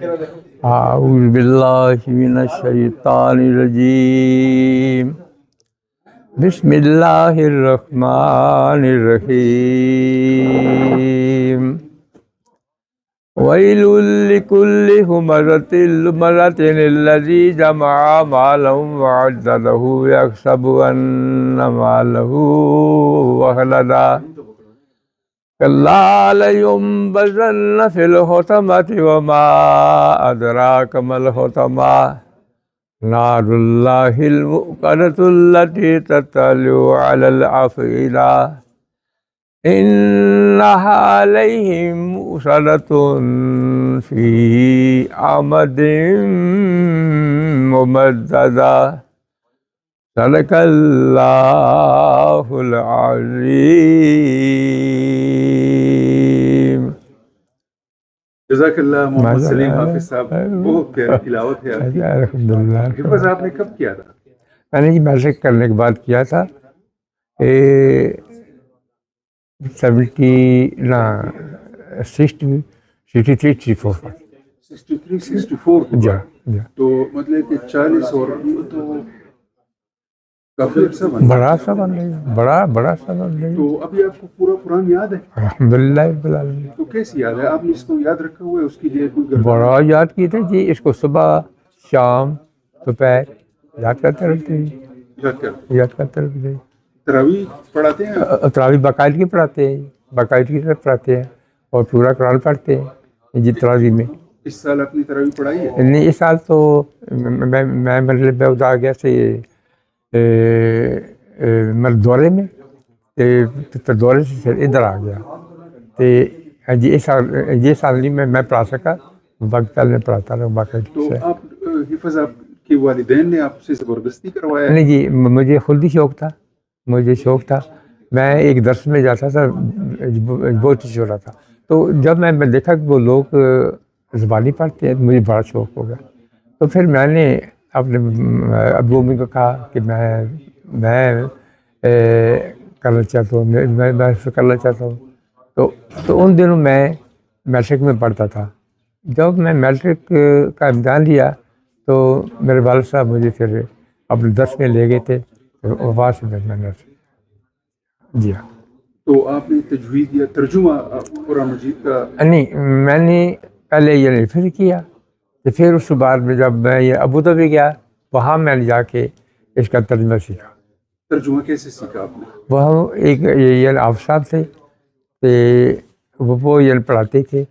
اعوذ باللہ من الشیطان الرجیم بسم اللہ الرحمن الرحیم ویل لکل ہمزۃ لمزۃ الذی جمع مالا وعددہ یحسب ان مالہ اخلدہ کلا لینبذن فی الحطمۃ وما ادراک ما الحطمہ نار اللہ الموقدۃ التی تطلع علی الافئدہ انہا علیہم مؤصدۃ فی عمد ممددہ صدق اللہ العظیم۔ جزاک اللہ محمد سلیم حافظ صاحب، بہت پیاری تلاوت ہے آپ کی۔ الحمدللہ۔ حفظ آپ نے کب کیا تھا؟ میں نے میٹرک کرنے کے بعد کیا تھا 63-64 جا تو مطلب کہ 40 اور تو کافی عرصہ بڑا سا بن رہی بڑا سا بن رہی۔ تو ابھی آپ کو پورا قرآن یاد ہے؟ الحمدللہ رب العالمین۔ تو کیسے یاد ہے؟ آپ نے اس کو یاد رکھا ہوا ہے؟ اس کے لیے کوئی بڑا یاد کیے تھے جی، اس کو صبح شام دوپہر یاد کرتے رہتے ہیں، یاد کرتے رہتے ہیں۔ تراویح پڑھاتے ہیں؟ تراویح باقاعدگی پڑھاتے ہیں، باقاعدگی سے پڑھاتے ہیں اور پورا قرآن پڑھتے ہیں جی تراویح میں۔ اس سال اپنی تراویح پڑھائی ہے؟ نہیں، اس سال تو میں مطلب ادھر آ گیا سے دورے میں، دورے سے پھر ادھر آ گیا تو جی اس سال نہیں میں پڑھا سکا، وقت پہلے میں پڑھاتا رہا باقاعدگی تو سے۔ آپ حفظ آپ کے والدین نے آپ سے زبردستی کروایا ہے؟ نہیں جی، مجھے خود ہی شوق تھا، میں ایک درس میں جاتا تھا، بہت ہی چھوٹا تھا، تو جب میں دیکھا کہ وہ لوگ زبانی پڑھتے ہیں مجھے بڑا شوق ہو گیا، تو پھر میں نے اپنے ابو امی کو کہا کہ میں کرنا چاہتا ہوں، میں کرنا چاہتا ہوں۔ تو ان دنوں میں میٹرک میں پڑھتا تھا۔ جب میں میٹرک کا امتحان لیا تو میرے والد صاحب مجھے پھر اپنے درس میں لے گئے تھے، وہاں سے میں نے جی ہاں۔ تو آپ نے تجوید یا ترجمہ قرآن مجید کا؟ نہیں، میں نے پہلے یہ پھر کیا، تو پھر اس کے بعد میں جب میں یہ ابوظہبی گیا، وہاں میں نے جا کے اس کا ترجمہ سیکھا۔ ترجمہ کیسے سیکھا آپ نے؟ وہاں ایک یہ آپ صاحب تھے کہ وہ یہ پڑھاتے تھے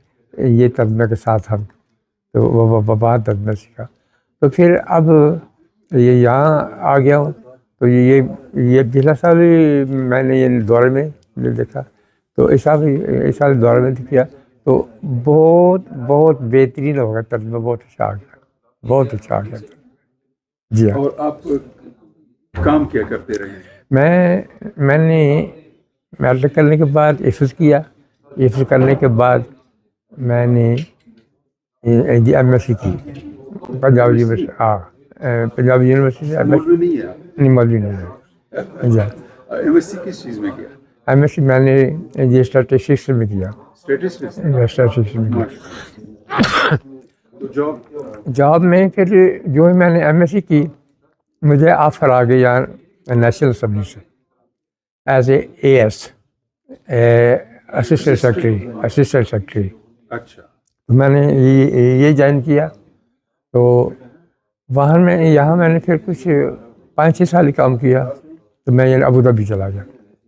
یہ ترجمہ کے ساتھ ہم، تو وہ وہاں ترجمہ سیکھا۔ تو پھر اب یہ یہاں آ گیا ہوں، تو یہ پچھلا سال میں نے یہ دورے میں دیکھا، تو اس سال دورے میں کیا تو بہت بہترین ہو گیا ترجمہ، بہت اچھا آ گیا، بہت اچھا آ گیا جی ہاں۔ اور آپ کام کیا کرتے رہے؟ میں نے میٹرک کرنے کے بعد حفظ کیا، حفظ کرنے کے بعد میں نے ایم ایس سی کی پنجاب یونیورسٹی، پنجاب یونیورسٹی سے۔ مولوی نہیں ہے آپ؟ نہیں، مولوی نہیں ہے جی۔ ایم ایس سی کس چیز میں کیا؟ ایم ایس سی میں نے یہ اسٹیٹسٹکس میں کیا، اسٹیٹسٹکس میں کیا۔ جاب میں پھر جو ہی میں نے ایم ایس سی کی، مجھے آفر آ گیا نیشنل اسمبلی سے as A S assistant secretary. اچھا، تو میں نے یہ جوائن کیا، تو یہاں میں نے پھر کچھ 5-6 سال کام کیا، تو میں ابوظہبی چلا گیا۔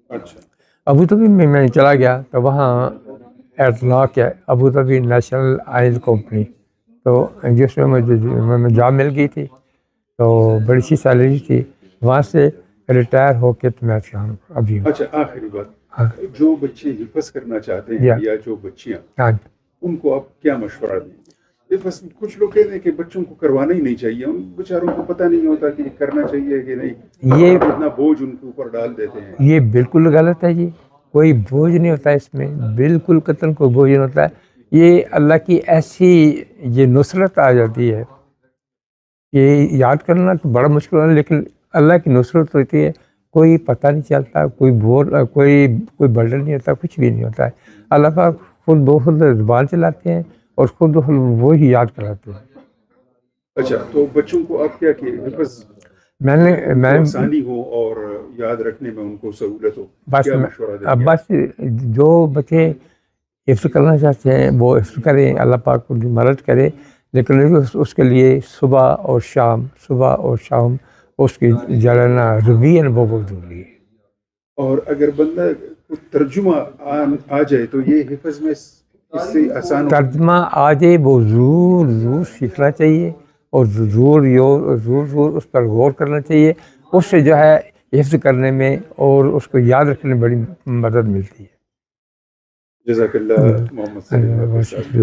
اچھا، ابوظہبی میں چلا گیا تو وہاں ایٹلاک ہے ابوظہبی نیشنل آئل کمپنی، تو جس میں مجھے جاب مل گئی تھی، تو بڑی سی سیلری تھی، وہاں سے ریٹائر ہو کے تو میں ابھی ہوں۔ اچھا، آخری بات، جو بچے حفظ کرنا چاہتے ہیں یا جو بچیاں، ان کو آپ کیا مشورہ دیں؟ بس کچھ لوگ کہتے ہیں کہ بچوں کو کروانا ہی نہیں چاہیے، ان بیچاروں کو پتہ نہیں ہوتا کہ کرنا چاہیے کہ نہیں، یہ اتنا بوجھ ان کے اوپر ڈال دیتے ہیں۔ یہ بالکل غلط ہے جی، کوئی بوجھ نہیں ہوتا اس میں، بالکل قطعاً کوئی بوجھ نہیں ہوتا ہے۔ یہ اللہ کی ایسی یہ نصرت آ جاتی ہے، یہ یاد کرنا تو بڑا مشکل ہے، لیکن اللہ کی نصرت ہوتی ہے، کوئی پتہ نہیں چلتا، کوئی برڈن نہیں ہوتا، کچھ بھی نہیں ہوتا ہے۔ اللہ پاک خود بخود زبان چلاتے ہیں اور خود وہی یاد کراتے ہیں. اچھا تو بچوں کو آپ کیا کہ حفظ میں آسانی ہو اور یاد رکھنے میں ان کو سہولت ہو, بس کیا مشورہ دیں گے؟ بس جو بچے حفظ کرنا چاہتے ہیں وہ حفظ کریں, اللہ پاک ان کی مدد کرے, لیکن اس کے لیے صبح اور شام اس کی جلانا رویہ وہ بہت ضروری ہے. اور اگر بندہ کو ترجمہ آ جائے تو یہ حفظ میں اس سے آسان ہو. ترجمہ آ جائے وہ ضرور سیکھنا چاہیے اور ضرور اس پر غور کرنا چاہیے. اس سے جو ہے حفظ کرنے میں اور اس کو یاد رکھنے میں بڑی مدد ملتی ہے. جزاک اللہ محمد سلیم.